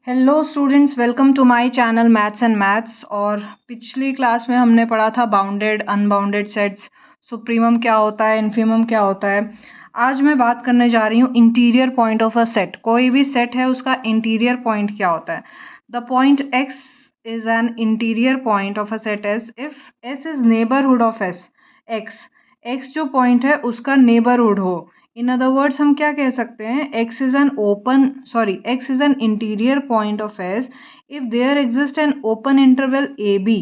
Hello students, welcome to my channel maths and maths. और पिछली class में हमने पढ़ा था बाउंडेड अनबाउंडेड सेट्स, सुप्रीमम क्या होता है, इन्फीमम क्या होता है। आज मैं बात करने जा रही हूँ interior point of a set. कोई भी सेट है उसका इंटीरियर पॉइंट क्या होता है। The point x is an interior point of a set S if S is neighbourhood of S. X जो पॉइंट है उसका नेबरहुड हो। इन अदर वर्ड्स हम क्या कह सकते हैं, x is an interior point of s if there exist an open interval A B.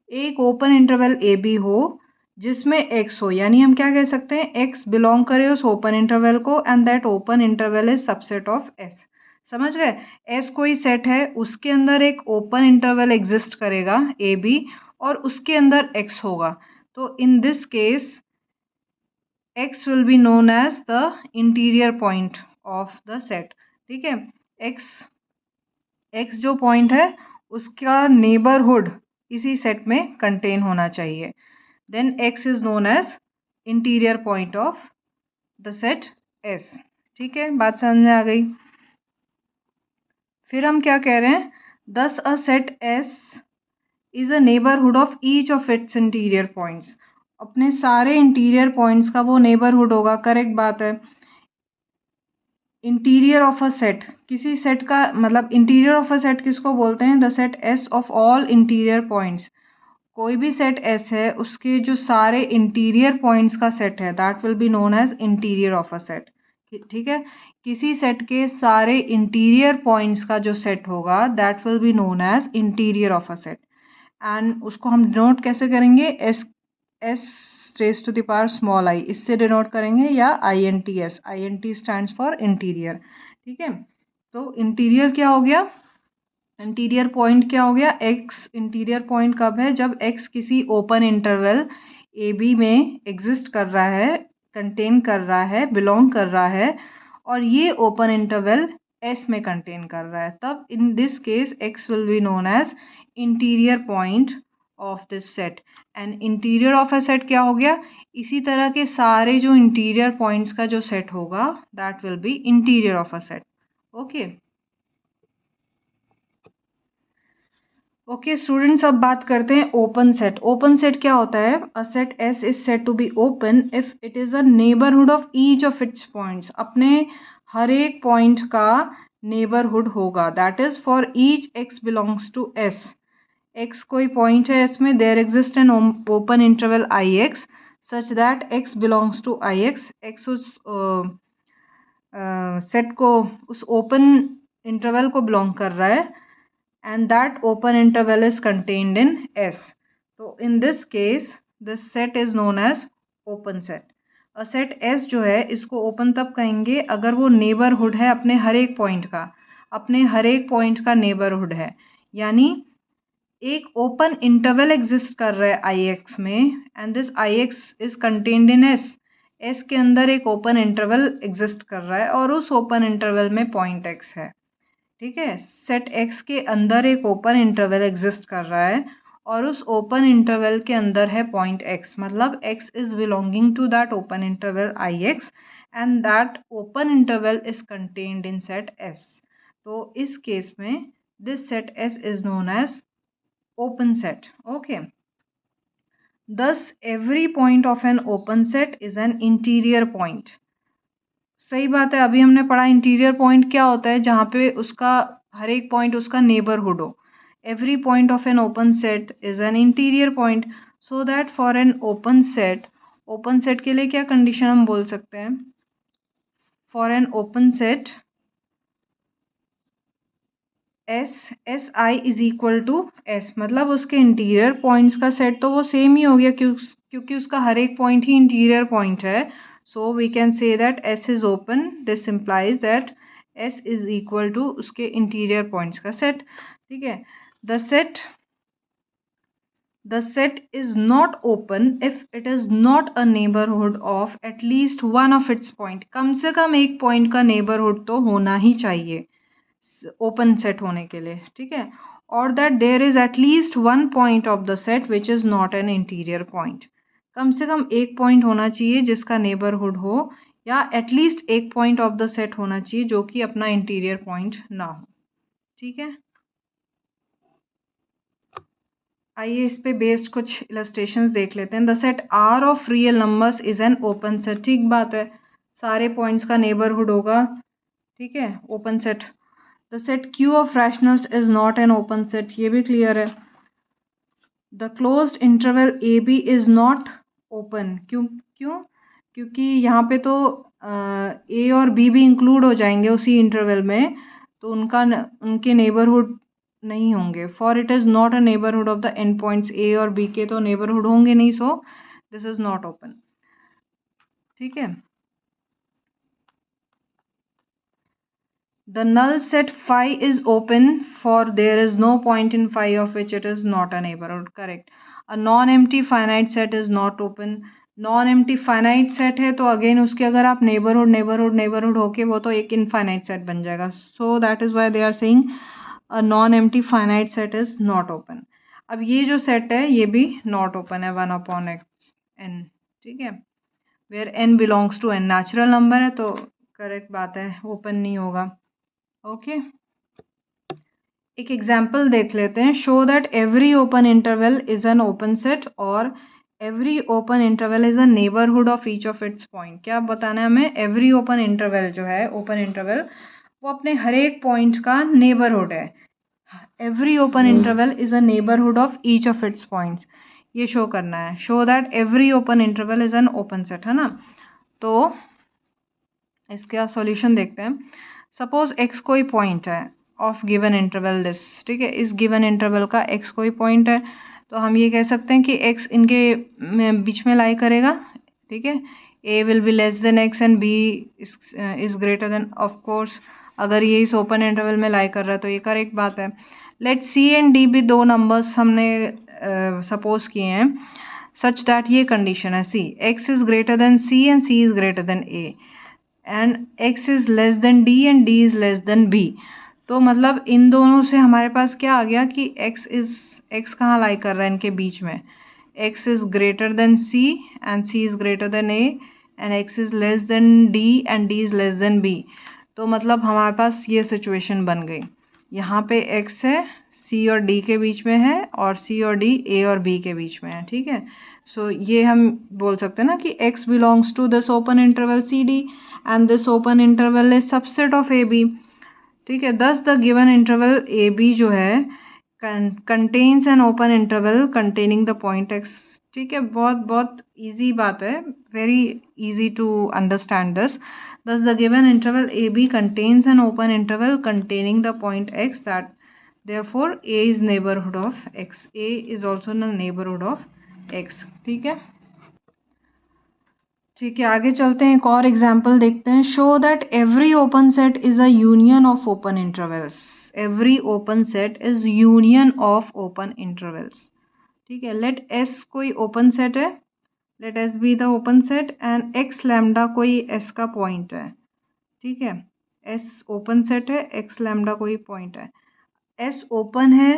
एक ओपन इंटरवल ए बी हो जिसमें x हो, यानी हम क्या कह सकते हैं, x बिलोंग करे उस ओपन इंटरवल को and that open interval is subset of s। समझ गए। s कोई सेट है, उसके अंदर एक ओपन इंटरवल एग्जिस्ट करेगा ए बी और उसके अंदर x होगा। तो इन this case x will be known as the interior point of the set। ठीक है। x जो पॉइंट है उसका नेबरहुड इसी सेट में कंटेन होना चाहिए। Then x is known as interior point of the set s। ठीक है, बात समझ में आ गई। फिर हम क्या कह रहे हैं, दस a set s is a neighbourhood of each of it's interior points. अपने सारे इंटीरियर पॉइंट्स का वो नेबरहुड होगा। करेक्ट बात है। इंटीरियर ऑफ अ सेट, किसी सेट का मतलब इंटीरियर ऑफ अ सेट किसको बोलते हैं, the set S of all interior points. कोई भी सेट एस है उसके जो सारे इंटीरियर पॉइंट्स का सेट है that will be known as interior of a set. ठीक है। किसी सेट के सारे इंटीरियर पॉइंट्स का जो सेट होगा that will be known as interior of a set. And उसको हम डिनोट कैसे करेंगे, S raise to the power small I, इससे डिनोट करेंगे, या I N T S. I N T stands for interior. ठीक है। तो इंटीरियर क्या हो गया, इंटीरियर पॉइंट क्या हो गया, एक्स। इंटीरियर पॉइंट कब है, जब एक्स किसी ओपन इंटरवल ए बी में एग्जिस्ट कर रहा है, कंटेन कर रहा है, बिलोंग कर रहा है, और ये ओपन इंटरवल एस में कंटेन कर रहा है, तब in this case X will be known as interior point of this set. And interior of a set क्या हो गया, इसी तरह के सारे जो इंटीरियर पॉइंट्स का जो सेट होगा that will B interior of a set. Okay okay students, अब बात करते हैं ओपन सेट। ओपन सेट क्या होता है, a set S is said to be open if it is a neighbourhood of each of its points. अपने हर एक पॉइंट का नेबरहुड होगा, that is for each X belongs to S. X कोई point है इसमें, there exist an open interval I X such that X belongs to I X. X उस set को, उस ओपन इंटरवल को बिलोंग कर रहा है and that open interval is contained in S. So in this case this set is known as open set. A set S जो है इसको open तब कहेंगे अगर वो neighborhood है अपने हर एक पॉइंट का, अपने हर एक पॉइंट का neighborhood है, यानी एक ओपन इंटरवल एग्जिस्ट कर रहा है आई एक्स में and this I x is contained in S. S के अंदर एक ओपन इंटरवल एग्जिस्ट कर रहा है और उस ओपन इंटरवल में पॉइंट एक्स है। ठीक है। सेट एक्स के अंदर एक ओपन इंटरवल एग्जिस्ट कर रहा है और उस ओपन इंटरवल के अंदर है पॉइंट एक्स, मतलब X is belonging to that open interval I X and that open interval is contained in set S. तो इस केस में this set S is known as open set. Okay, thus every point of an open set is an interior point। सही बात है। अभी हमने पढ़ा इंटीरियर पॉइंट क्या होता है, जहाँ पे उसका हर एक पॉइंट उसका नेबरहुड हो। Every point of an open set is an interior point. So that for an open set के लिए क्या कंडीशन हम बोल सकते हैं, for an open set S I is equal to S, मतलब उसके इंटीरियर पॉइंट्स का सेट तो वो सेम ही हो गया क्योंकि उसका हर एक पॉइंट ही इंटीरियर पॉइंट है। So we can say that S is open. This implies that S is equal to उसके इंटीरियर पॉइंट्स का सेट। ठीक है। The set is not open if it is not a neighbourhood of at least one of its point. कम से कम एक point का नेबरहुड तो होना ही चाहिए ओपन सेट होने के लिए। ठीक है। और that there is at least one point of the set which is not an interior point. कम से कम एक पॉइंट होना चाहिए जिसका नेबरहुड हो, या एटलीस्ट एक पॉइंट ऑफ द सेट होना चाहिए जो कि अपना इंटीरियर पॉइंट ना हो। ठीक है, आइए इस पे बेस्ड कुछ इलस्ट्रेशंस देख लेते हैं। The set R of real numbers is an open set, ठीक बात है, सारे पॉइंट्स का नेबरहुड होगा, ठीक है, open set. The set Q of rationals is not an open set, ये भी क्लियर है। The closed interval A B is not open, क्यों क्यों? क्योंकि यहाँ पे तो ए और बी भी इंक्लूड हो जाएंगे उसी इंटरवल में, तो उनके नेबरहुड नहीं होंगे। For it is not a neighbourhood of the end points, A और बी के तो नेबरहुड होंगे नहीं, so this is not open, ठीक है। The null set phi is open for there is no point in phi of which it is not a neighborhood, correct. A non-empty finite set is not open. Non-empty finite set है तो again उसके अगर आप neighbourhood होके वो तो एक infinite set बन जाएगा, so that is why they are saying a non empty finite set is not open. अब ये जो सेट है ये भी नॉट ओपन है 1/n, ठीक है, where n belongs to n, natural number है तो करेक्ट बात है, ओपन नहीं होगा। ओके, एक एग्जाम्पल देख लेते हैं। Show that every open interval is an open set और every open interval is a neighbourhood of each of its point. क्या बताना है हमें? एवरी ओपन इंटरवल जो है, ओपन इंटरवल वो अपने हर एक पॉइंट का नेबरहुड है। Every open interval is a neighbourhood of each of its points, ये शो करना है। Show that every open interval is an open set, है ना। तो इसका सॉल्यूशन देखते हैं। सपोज x कोई पॉइंट है ऑफ गिवन इंटरवल दिस, ठीक है, इस गिवन इंटरवल का x कोई पॉइंट है, तो हम ये कह सकते हैं कि x इनके बीच में लाई करेगा, ठीक है। a will be less than x and b is greater than, of course अगर ये इस ओपन इंटरवल में लाई कर रहा है तो ये करेक्ट बात है। लेट c एंड d भी दो नंबर्स हमने सपोज किए हैं, सच दैट ये कंडीशन है c x is greater than c and c is greater than a and x is less than d and d is less than b। तो मतलब इन दोनों से हमारे पास क्या आ गया कि x कहाँ लाई कर रहा है इनके बीच में, x is greater than c and c is greater than a and x is less than d and d is less than b। तो मतलब हमारे पास ये सिचुएशन बन गई, यहाँ पे x है, c और d के बीच में है, और c और d a और b के बीच में है, ठीक है। सो ये हम बोल सकते हैं ना कि x belongs to this open interval C D and this open interval is subset of A B, ठीक है। Thus the given interval A B जो है contains an open interval containing the point x, ठीक है। बहुत बहुत easy बात है, very easy to understand this. Thus the given interval A B contains an open interval containing the point x that therefore a is neighborhood of x, a is also the neighborhood of x, ठीक है। ठीक है, आगे चलते हैं, एक और example देखते हैं। Show that every open set is a union of open intervals, every open set is union of open intervals, ठीक है। लेट एस कोई ओपन सेट है, let S be the open set and X lambda कोई S का point है, ठीक है। S open set है, एक्स लैम्डा कोई पॉइंट है, एस ओपन है,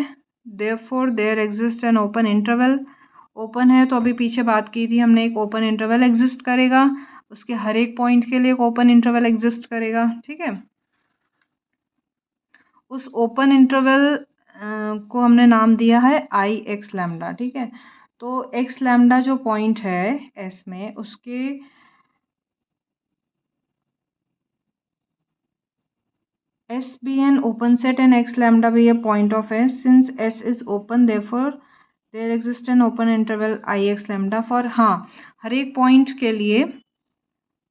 therefore there exist an open interval. Open है तो अभी पीछे बात की थी हमने, एक ओपन इंटरवल एग्जिस्ट करेगा, उसके हर एक पॉइंट के लिए एक ओपन इंटरवल एग्जिस्ट करेगा, ठीक है। उस ओपन इंटरवल को हमने नाम दिया है आई एक्स लैम्डा, ठीक है। तो एक्स लैम्डा जो पॉइंट है एस में, उसके S be an open set and x lambda be a point of S. Since S is open, therefore there exists an open interval I x lambda for, हाँ, हर एक point के लिए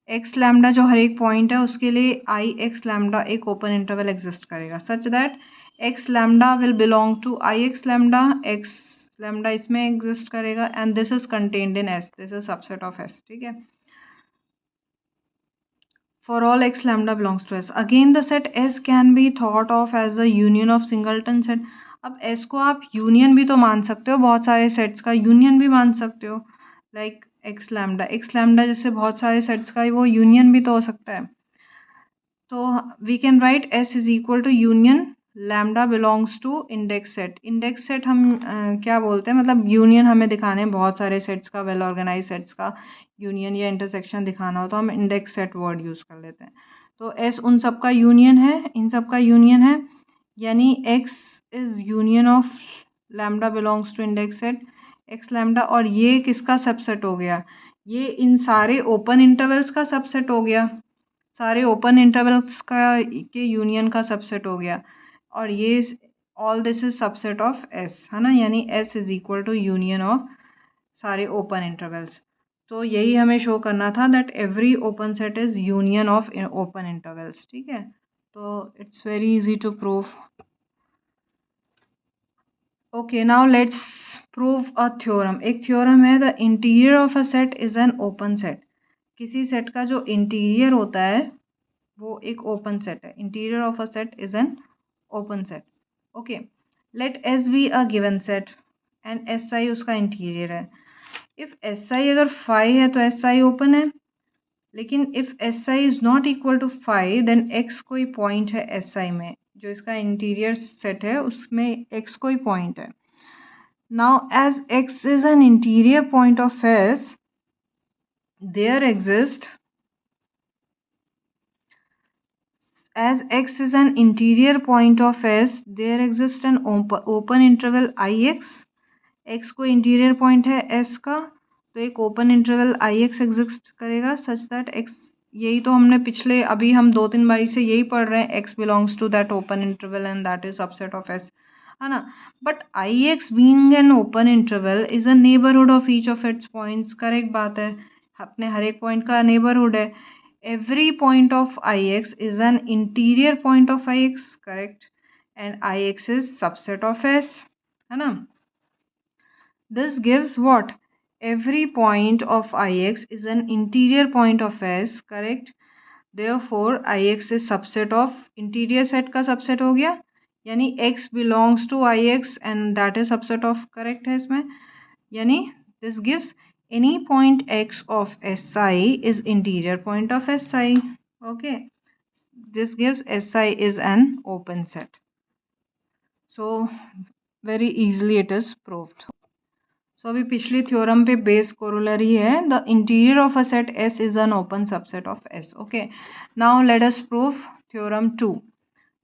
x lambda जो हर एक point है उसके लिए I x lambda एक ओपन इंटरवल एग्जिस्ट करेगा, such that x lambda will belong to I x lambda, x lambda इसमें एग्जिस्ट करेगा and this is contained in S, this is subset of S, ठीक है। For all x lambda belongs to S. Again the set S can be thought of as the union of singleton set. अब S को आप union भी तो मान सकते हो, बहुत सारे सेट्स का यूनियन भी मान सकते हो, लाइक x लैम्डा जैसे बहुत सारे सेट्स का वो यूनियन भी तो हो सकता है। तो we can write S is equal to union lambda belongs to index set. Index set हम क्या बोलते हैं, मतलब यूनियन हमें दिखाने हैं बहुत सारे सेट्स का, वेल ऑर्गेनाइज सेट्स का यूनियन या इंटरसेक्शन दिखाना हो तो हम इंडेक्स सेट वर्ड यूज़ कर लेते हैं। तो एस उन सब का यूनियन है, इन सब का यूनियन है, यानी x is union of lambda belongs to index set x lambda, और ये किसका सबसेट हो गया, ये इन सारे ओपन इंटरवल्स का सबसेट हो गया, सारे ओपन इंटरवल्स का के यूनियन का सबसेट हो गया, और ये all this is subset of S है ना, यानी S is equal to union of सारे ओपन इंटरवल्स। तो यही हमें शो करना था that every open set is union of open intervals. ठीक है, तो it's very easy to prove. Okay, now let's prove a theorem. एक थ्योरम है, the interior of a set is an open set. किसी set का जो interior होता है वो एक ओपन सेट है। Interior of a set is an open set. Okay, let S be a given set and S I उसका interior है। इफ एस आई अगर फाइव है तो एस आई ओपन है, लेकिन if S I is not equal to five then X कोई point है S I में, जो इसका इंटीरियर सेट है उसमें एक्स कोई पॉइंट है। Now as X is an interior point of S, there exist as x is an interior point of S, there exists an open interval Ix। x को interior point है S का, तो एक open interval Ix exist करेगा such that x, यही तो हमने पिछले अभी हम 2-3 बारी से यही पढ़ रहे हैं, x belongs to that open interval and that is subset of S, है ना। But Ix being an open interval is a neighbourhood of each of its points. Correct बात है, अपने हर एक पॉइंट का नेबरहुड है। Every point of Ix is an interior point of Ix, correct, and Ix is subset of S, है ना। This gives what, every point of Ix is an interior point of S, correct, therefore Ix is subset of interior set का subset हो गया, यानी x belongs to Ix and that is subset of, correct है इसमें, यानी this gives any point x of Si is interior point of Si। Okay, this gives Si is an open set, so very easily it is proved। so अभी पिछली theorem पे base corollary है, the interior of a set S is an open subset of S। okay, now let us prove theorem 2।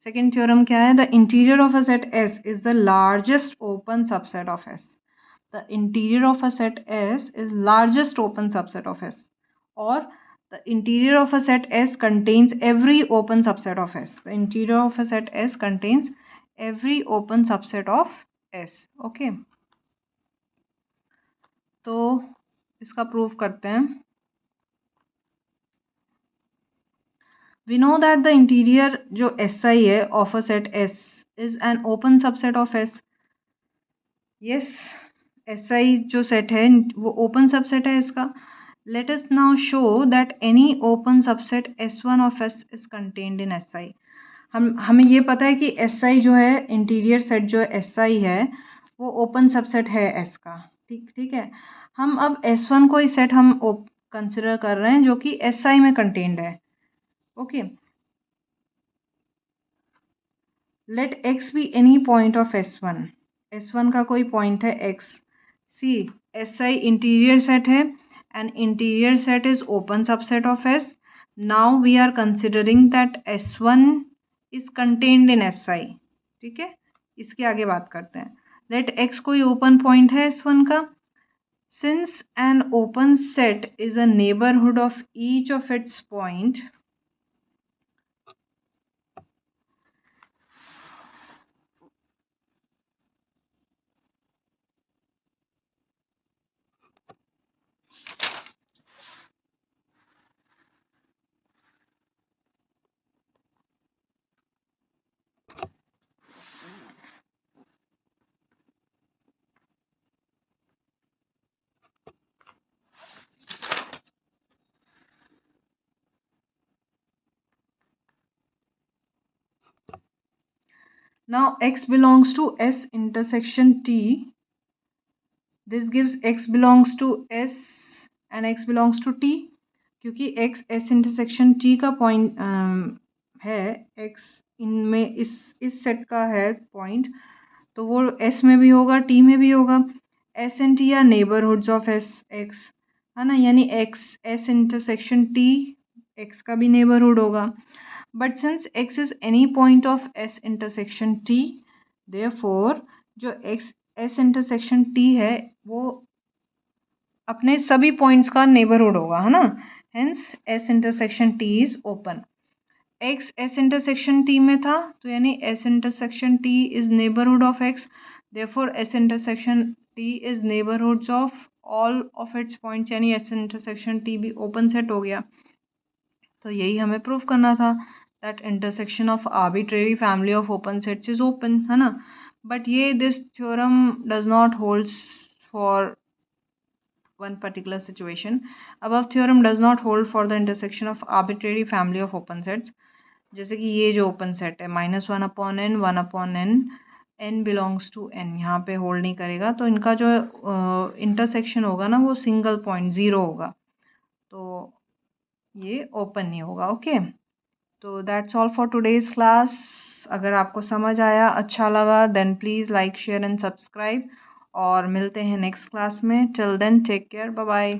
Second theorem क्या है, the interior of a set S is the largest open subset of S। the interior of a set S is largest open subset of S, or the interior of a set S contains every open subset of S। the interior of a set S contains every open subset of S। okay, तो इसका proof करते हैं। we know that the interior जो SI है of a set S is an open subset of S। yes, SI जो set है वो open subset है इसका। Let us now show that any open subset S1 of S is contained in Si। हमें ये पता है कि Si जो है इंटीरियर सेट जो Si है वो ओपन सबसेट है S का। ठीक है, हम अब S1 को ही सेट हम कंसिडर कर रहे हैं जो कि Si में कंटेन्ड है। Okay, let x be any point of S1। S1 का कोई पॉइंट है x। See, Si interior set है and interior set is open subset of S। now we are considering that S1 is contained in Si। ठीक है, इसके आगे बात करते हैं। let x कोई ओपन पॉइंट है S1 का, since an open set is a neighborhood of each of its point, now x belongs to S intersection T। this gives x belongs to S and x belongs to T, क्योंकि x S intersection T का point है, x इनमें इस set का है point, तो वो S में भी होगा T में भी होगा। S and T are neighbourhoods of S x, है ना, यानी x S intersection T x का भी नेबरहुड होगा। But since x is any point of s intersection t, therefore जो s इंटरसेक्शन t है वो अपने सभी पॉइंट्स का नेबरहुड होगा, है ना. Hence s intersection t is open. x s intersection t में था तो यानी s intersection t is neighbourhood of x, therefore s intersection t is neighbourhoods of all of its points, यानी s इंटरसेक्शन t भी open set हो गया. तो यही हमें प्रूव करना था that intersection of arbitrary family of open sets is open, है ना. बट ये this theorem does not holds for one particular situation. Above theorem does not hold for the intersection of arbitrary family of open sets. जैसे कि ये जो open set है -1 upon n 1 upon n, n belongs to n, यहाँ पे hold नहीं करेगा. तो इनका जो इंटरसेक्शन होगा ना वो सिंगल पॉइंट 0 होगा, तो ये ओपन नहीं होगा. ओके, तो that's all for today's class. अगर आपको समझ आया, अच्छा लगा, then please like share and subscribe, और मिलते हैं नेक्स्ट क्लास में. Till then take care, bye bye.